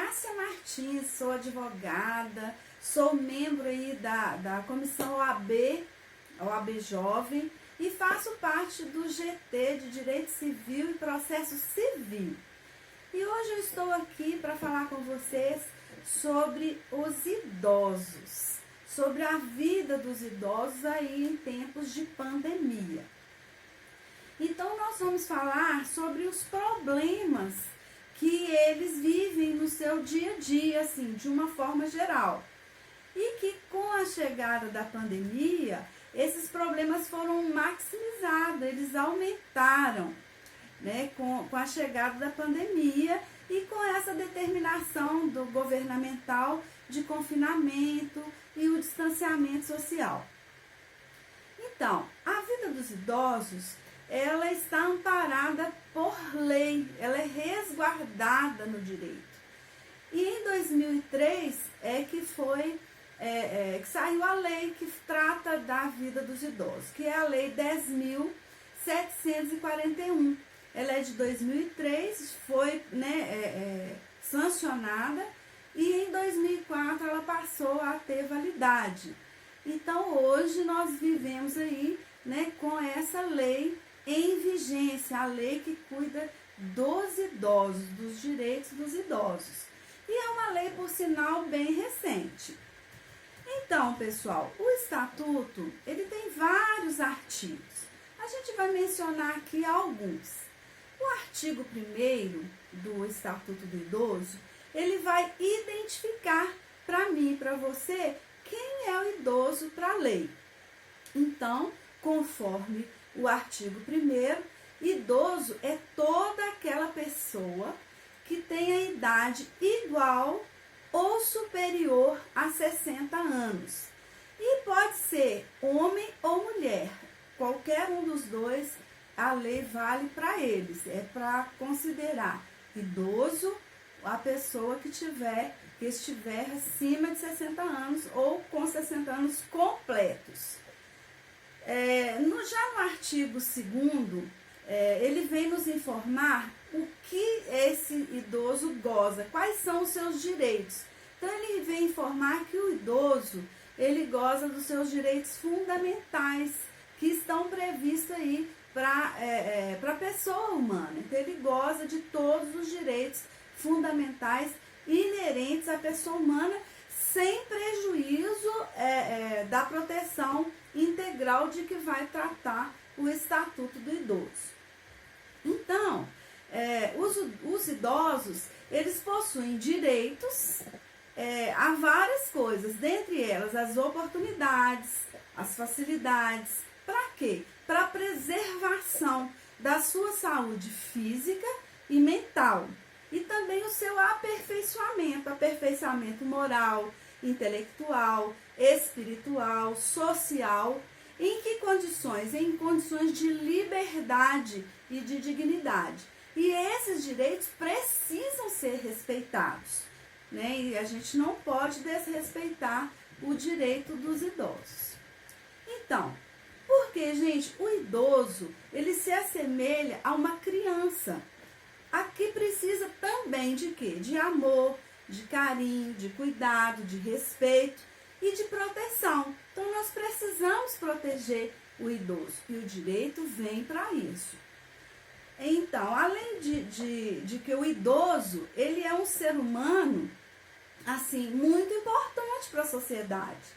Márcia Martins, sou advogada, sou membro aí da comissão OAB Jovem e faço parte do GT de Direito Civil e Processo Civil. E hoje eu estou aqui para falar com vocês sobre os idosos, sobre a vida dos idosos aí em tempos de pandemia. Então nós vamos falar sobre os problemas que eles vivem no seu dia a dia, assim, de uma forma geral. E que com a chegada da pandemia, esses problemas foram maximizados, eles aumentaram, né, com a chegada da pandemia e com essa determinação do governamental de confinamento e o distanciamento social. Então, a vida dos idosos, ela está amparada por lei, ela é resguardada no direito. E em 2003 é que foi que saiu a lei que trata da vida dos idosos, que é a Lei 10.741. Ela é de 2003, foi sancionada e em 2004 ela passou a ter validade. Então hoje nós vivemos aí, né, com essa lei em vigência, a lei que cuida dos idosos, dos direitos dos idosos. E é uma lei, por sinal, bem recente. Então, pessoal, o Estatuto, ele tem vários artigos. A gente vai mencionar aqui alguns. O artigo 1º do Estatuto do Idoso, ele vai identificar para mim e para você quem é o idoso para a lei. Então, conforme o artigo 1º, idoso é toda aquela pessoa que tem a idade igual ou superior a 60 anos. E pode ser homem ou mulher, qualquer um dos dois, a lei vale para eles. É para considerar idoso a pessoa que estiver acima de 60 anos ou com 60 anos completos. Já no artigo 2º, ele vem nos informar o que esse idoso goza, quais são os seus direitos. Então, ele vem informar que o idoso, ele goza dos seus direitos fundamentais, que estão previstos aí para a pessoa humana. Então, ele goza de todos os direitos fundamentais inerentes à pessoa humana, sem prejuízo da proteção integral de que vai tratar o Estatuto do Idoso. Então, os idosos, eles possuem direitos a várias coisas, dentre elas as oportunidades, as facilidades. Para quê? Para a preservação da sua saúde física e mental. E também o seu aperfeiçoamento moral, intelectual, espiritual, social. Em que condições? Em condições de liberdade e de dignidade. E esses direitos precisam ser respeitados, né? E a gente não pode desrespeitar o direito dos idosos. Então, porque, gente, o idoso, ele se assemelha a uma criança. Aqui precisa também de quê? De amor, de carinho, de cuidado, de respeito e de proteção. Então, nós precisamos proteger o idoso e o direito vem para isso. Então, além de que o idoso, ele é um ser humano, assim, muito importante para a sociedade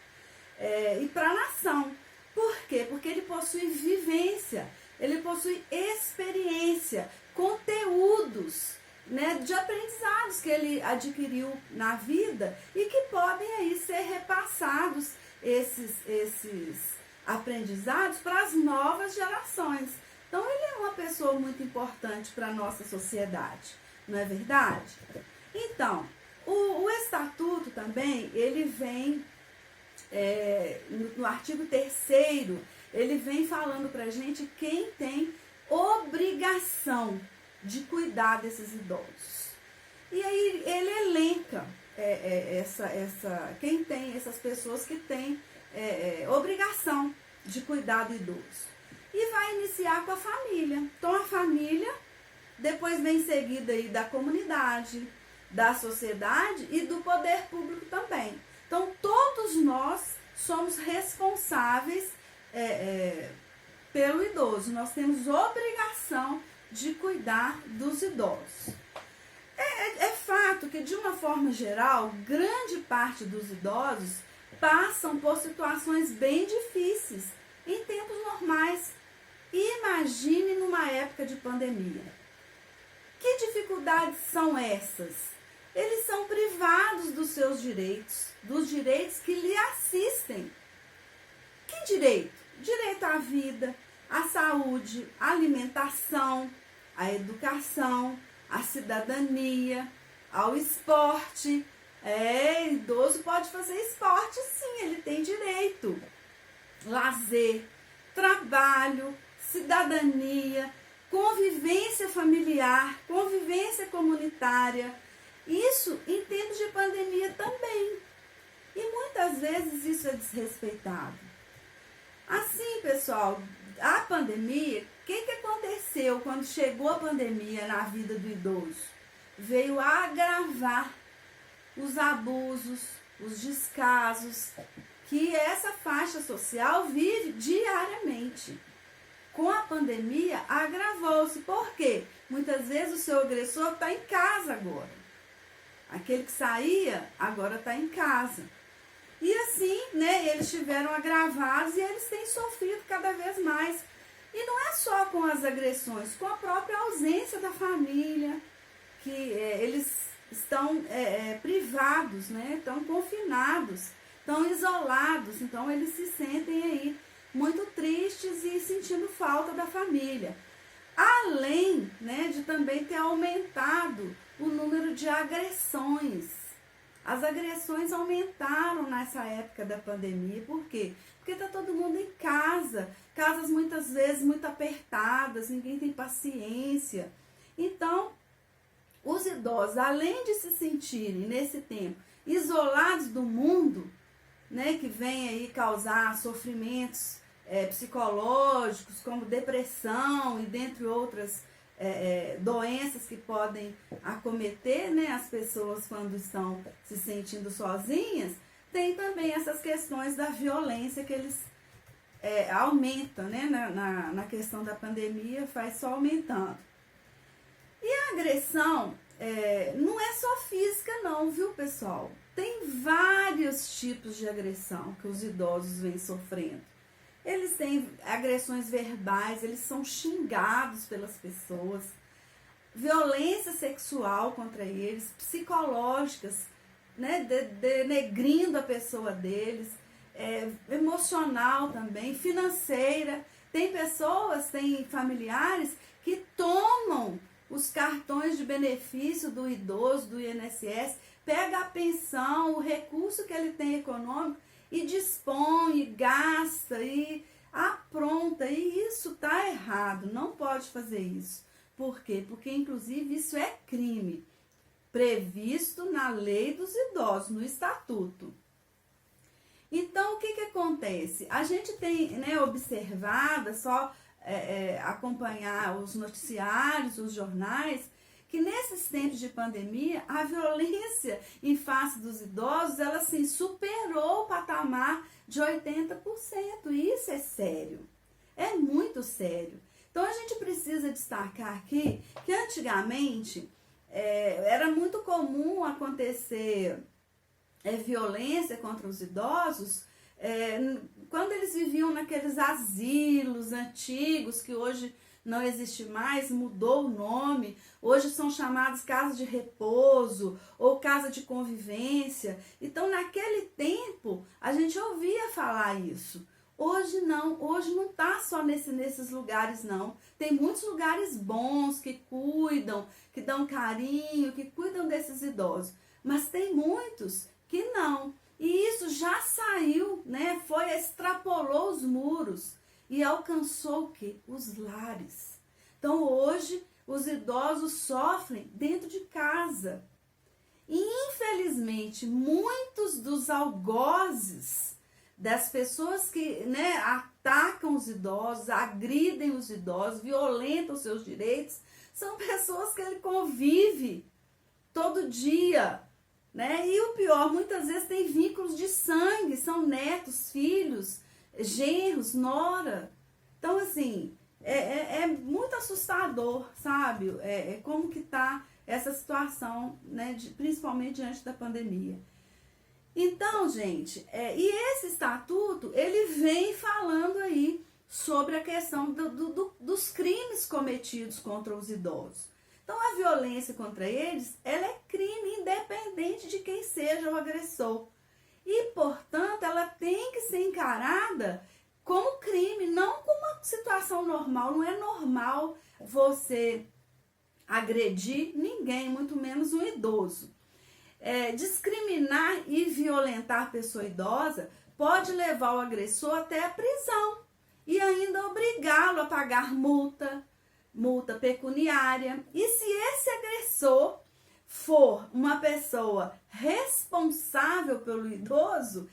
e para a nação. Por quê? Porque ele possui vivência, ele possui experiência, conteúdos, né, de aprendizados que ele adquiriu na vida e que podem aí ser repassados esses aprendizados para as novas gerações. Então, ele é uma pessoa muito importante para a nossa sociedade, não é verdade? Então, o Estatuto também, ele vem, no artigo 3º, ele vem falando para a gente quem tem obrigação de cuidar desses idosos. E aí ele elenca quem tem essas pessoas que têm obrigação de cuidar do idoso. E vai iniciar com a família. Então, a família, depois vem em seguida aí da comunidade, da sociedade e do poder público também. Então, todos nós somos responsáveis pelo idoso. Nós temos obrigação de cuidar dos idosos. É fato que, de uma forma geral, grande parte dos idosos passam por situações bem difíceis em tempos normais. Imagine numa época de pandemia. Que dificuldades são essas? Eles são privados dos seus direitos, dos direitos que lhe assistem. Que direito? Direito à vida, à saúde, à alimentação, à educação, à cidadania, ao esporte. Idoso pode fazer esporte, sim, ele tem direito. Lazer, trabalho, cidadania, convivência familiar, convivência comunitária. Isso em tempos de pandemia também. E muitas vezes isso é desrespeitado. Assim, pessoal, a pandemia, o que aconteceu quando chegou a pandemia na vida do idoso? Veio agravar os abusos, os descasos que essa faixa social vive diariamente. Com a pandemia, agravou-se. Por quê? Muitas vezes o seu agressor está em casa agora. Aquele que saía, agora está em casa. E assim, eles tiveram agravados e eles têm sofrido cada vez mais. E não é só com as agressões, com a própria ausência da família, que eles estão privados, estão confinados, estão isolados. Então, eles se sentem aí muito tristes e sentindo falta da família. Além, de também ter aumentado o número de agressões. As agressões aumentaram nessa época da pandemia. Por quê? Porque está todo mundo em casa. Casas muitas vezes muito apertadas, ninguém tem paciência. Então, os idosos, além de se sentirem nesse tempo isolados do mundo, que vem aí causar sofrimentos psicológicos, como depressão e dentre outras doenças que podem acometer as pessoas quando estão se sentindo sozinhas, tem também essas questões da violência que eles aumentam, na questão da pandemia, faz só aumentando. E a agressão não é só física não, viu, pessoal? Tem vários tipos de agressão que os idosos vêm sofrendo. Eles têm agressões verbais, eles são xingados pelas pessoas, violência sexual contra eles, psicológicas, denegrindo a pessoa deles, emocional também, financeira. Tem pessoas, tem familiares que tomam os cartões de benefício do idoso, do INSS, pega a pensão, o recurso que ele tem econômico e dispõe, e gasta, e apronta. E isso está errado, não pode fazer isso. Por quê? Porque, inclusive, isso é crime, previsto na lei dos idosos, no estatuto. Então, o que acontece? A gente tem observado, só acompanhar os noticiários, os jornais, que nesses tempos de pandemia, a violência em face dos idosos, ela assim, superou o patamar de 80%. E isso é sério, é muito sério. Então, a gente precisa destacar aqui que antigamente era muito comum acontecer violência contra os idosos quando eles viviam naqueles asilos antigos que hoje não existe mais, mudou o nome, hoje são chamados casas de repouso ou casa de convivência. Então, naquele tempo, a gente ouvia falar isso. Hoje não está só nesses lugares não. Tem muitos lugares bons que cuidam, que dão carinho, que cuidam desses idosos. Mas tem muitos que não. E isso já saiu, extrapolou os muros e alcançou o quê? Os lares. Então, hoje, os idosos sofrem dentro de casa. E, infelizmente, muitos dos algozes das pessoas que atacam os idosos, agridem os idosos, violentam os seus direitos, são pessoas que ele convive todo dia, né? E o pior, muitas vezes tem vínculos de sangue, são netos, filhos, genros, nora. Então, assim, é muito assustador, sabe? Como que tá essa situação, né? Principalmente diante da pandemia. Então, gente, e esse estatuto, ele vem falando aí sobre a questão dos crimes cometidos contra os idosos. Então, a violência contra eles, ela é crime independente de quem seja o agressor. E, portanto, ela tem que ser encarada como crime, não como uma situação normal. Não é normal você agredir ninguém, muito menos um idoso. Discriminar e violentar a pessoa idosa pode levar o agressor até a prisão e ainda obrigá-lo a pagar multa pecuniária. E se esse agressor for uma pessoa responsável pelo idoso,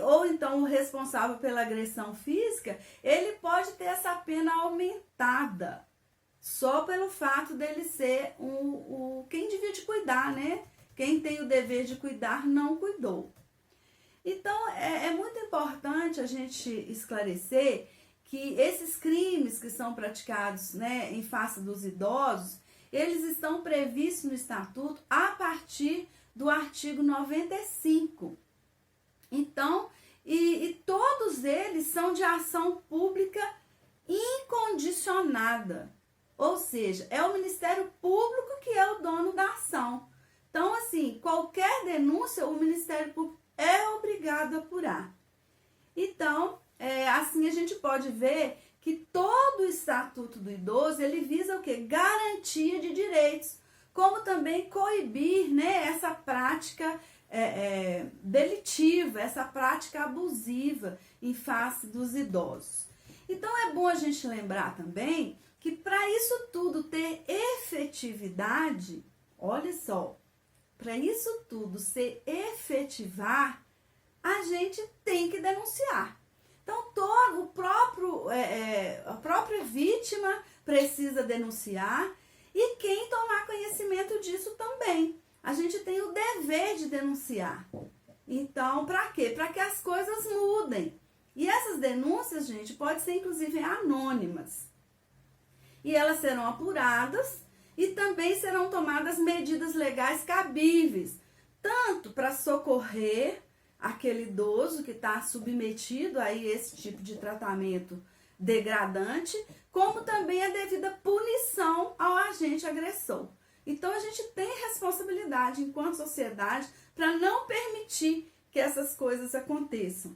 ou então o responsável pela agressão física, ele pode ter essa pena aumentada, só pelo fato dele ser quem devia de cuidar, né? Quem tem o dever de cuidar não cuidou. Então, é muito importante a gente esclarecer que esses crimes que são praticados, né, em face dos idosos, eles estão previstos no Estatuto a partir do artigo 95. Então, e todos eles são de ação pública incondicionada. Ou seja, é o Ministério Público que é o dono da ação. Então, assim, qualquer denúncia, o Ministério Público é obrigado a apurar. Então, assim a gente pode ver que todo o Estatuto do Idoso, ele visa o quê? Garantia de direitos, como também coibir, né, essa prática delitiva, essa prática abusiva em face dos idosos. Então, é bom a gente lembrar também que para isso tudo ter efetividade, olha só, para isso tudo se efetivar, a gente tem que denunciar. Então, a própria vítima precisa denunciar e quem tomar conhecimento disso também. A gente tem o dever de denunciar. Então, para quê? Para que as coisas mudem. E essas denúncias, gente, podem ser inclusive anônimas. E elas serão apuradas e também serão tomadas medidas legais cabíveis, tanto para socorrer aquele idoso que está submetido a esse tipo de tratamento degradante, como também a devida punição ao agente agressor. Então, a gente tem responsabilidade enquanto sociedade para não permitir que essas coisas aconteçam.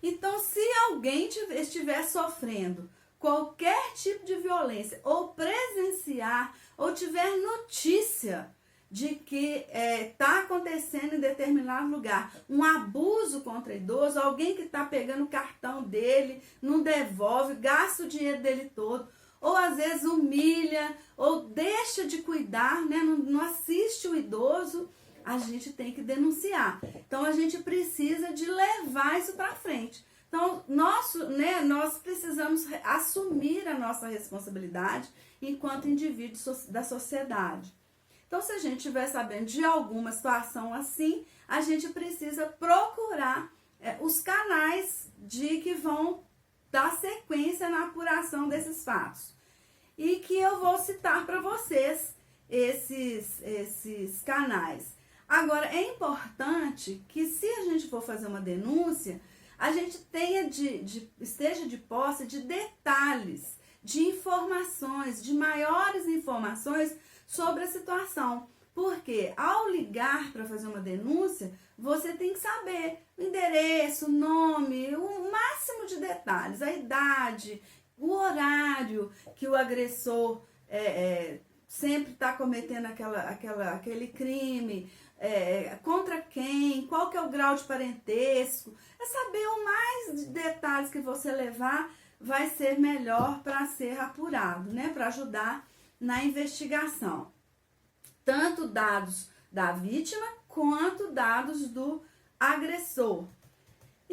Então, se alguém estiver sofrendo qualquer tipo de violência, ou presenciar, ou tiver notícia de que está acontecendo em determinado lugar um abuso contra idoso, alguém que está pegando o cartão dele, não devolve, gasta o dinheiro dele todo, ou às vezes humilha, ou deixa de cuidar, né? Não assiste o idoso, a gente tem que denunciar. Então, a gente precisa de levar isso para frente. Então, nós precisamos assumir a nossa responsabilidade enquanto indivíduos da sociedade. Então, se a gente estiver sabendo de alguma situação assim, a gente precisa procurar os canais que vão dar sequência na apuração desses fatos. E que eu vou citar para vocês esses canais. Agora, é importante que, se a gente for fazer uma denúncia, a gente esteja de posse de detalhes, de informações, de maiores informações sobre a situação. Porque ao ligar para fazer uma denúncia, você tem que saber o endereço, o nome, o máximo de detalhes, a idade, o horário que o agressor sempre está cometendo aquele crime, contra quem, qual que é o grau de parentesco. Saber o mais de detalhes que você levar vai ser melhor para ser apurado, né? Para ajudar na investigação. Tanto dados da vítima quanto dados do agressor.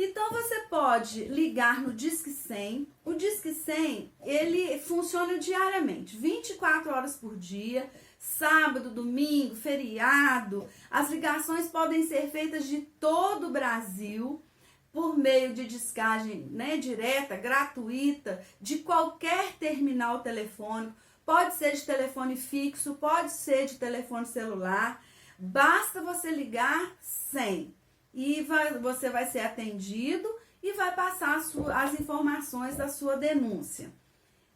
Então você pode ligar no Disque 100. O Disque 100, ele funciona diariamente, 24 horas por dia, sábado, domingo, feriado. As ligações podem ser feitas de todo o Brasil por meio de descagem, né, direta, gratuita, de qualquer terminal telefônico. Pode ser de telefone fixo, pode ser de telefone celular. Basta você ligar 100 e você vai ser atendido e vai passar as informações da sua denúncia,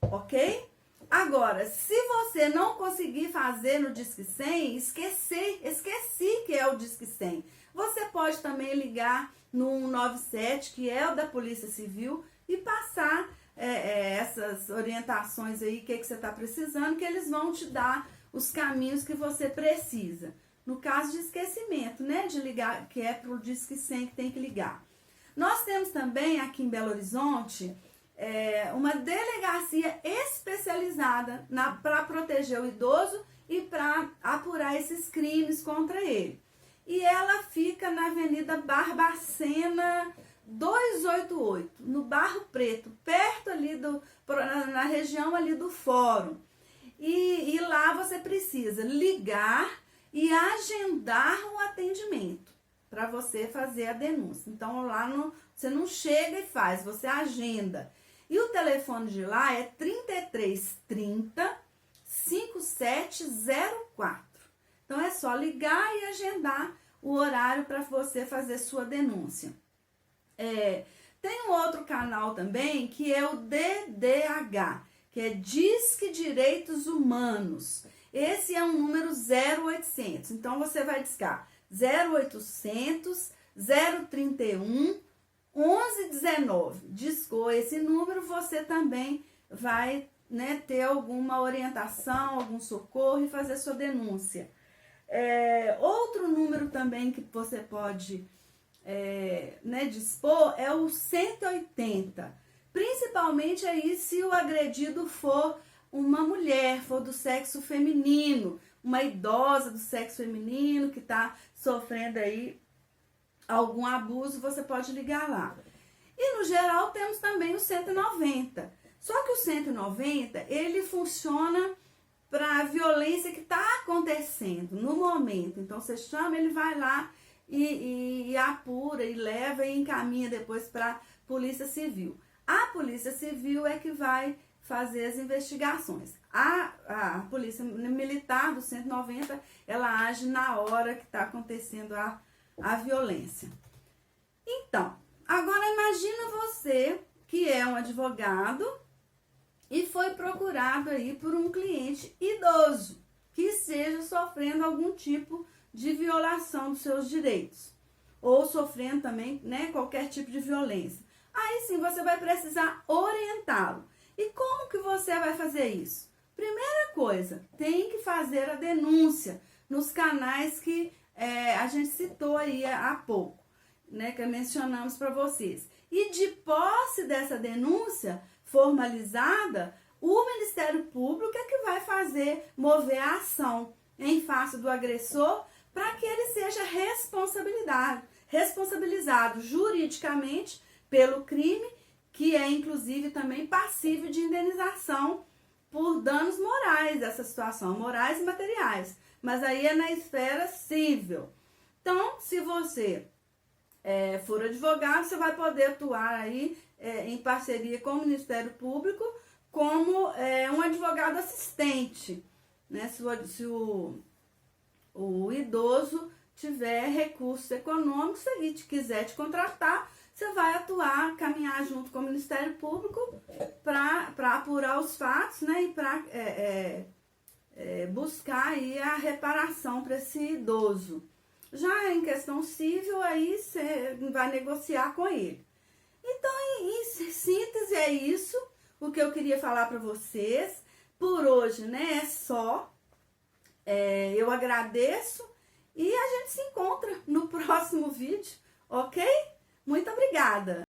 ok? Agora, se você não conseguir fazer no Disque 100, esqueci que é o Disque 100. Você pode também ligar no 197, que é o da Polícia Civil, e passar essas orientações aí, o que você está precisando, que eles vão te dar os caminhos que você precisa. No caso de esquecimento, né, de ligar, que é para o Disque 100 que tem que ligar. Nós temos também aqui em Belo Horizonte uma delegacia especializada para proteger o idoso e para apurar esses crimes contra ele. E ela fica na Avenida Barbacena 288, no Barro Preto, perto ali na região ali do Fórum. E lá você precisa ligar e agendar um atendimento para você fazer a denúncia. Então lá você não chega e faz, você agenda. E o telefone de lá é 3330 5704. Então é só ligar e agendar o horário para você fazer sua denúncia. Tem um outro canal também que é o DDH, que é Disque Direitos Humanos. Esse é um número 0800. Então você vai discar 0800 031 1119. Discou esse número, você também vai, né, ter alguma orientação, algum socorro e fazer sua denúncia. Outro número também que você pode dispor é o 180. Principalmente aí se o agredido for uma mulher, for do sexo feminino, uma idosa do sexo feminino que está sofrendo aí algum abuso, você pode ligar lá. E no geral temos também o 190. Só que o 190, ele funciona para a violência que está acontecendo no momento. Então você chama, ele vai lá e apura, e leva e encaminha depois para a Polícia Civil. A Polícia Civil é que vai fazer as investigações. A Polícia Militar do 190, ela age na hora que está acontecendo a violência. Então, agora imagina você que é um advogado e foi procurado aí por um cliente idoso que esteja sofrendo algum tipo de violação dos seus direitos ou sofrendo também, né, qualquer tipo de violência. Aí sim você vai precisar orientá-lo. E como que você vai fazer isso? Primeira coisa, tem que fazer a denúncia nos canais que a gente citou aí há pouco, né, que mencionamos para vocês. E de posse dessa denúncia formalizada, o Ministério Público é que vai mover a ação em face do agressor para que ele seja responsabilizado juridicamente pelo crime, que é inclusive também passível de indenização por danos morais dessa situação, morais e materiais. Mas aí é na esfera civil. Então, se você for advogado, você vai poder atuar aí em parceria com o Ministério Público como um advogado assistente, né? Se o idoso tiver recursos econômicos e quiser te contratar, você vai atuar, caminhar junto com o Ministério Público para apurar os fatos, né? E para buscar aí a reparação para esse idoso. Já em questão civil, aí você vai negociar com ele. Então, em síntese, é isso o que eu queria falar para vocês. Por hoje, né, é só. Eu agradeço e a gente se encontra no próximo vídeo, ok? Muito obrigada!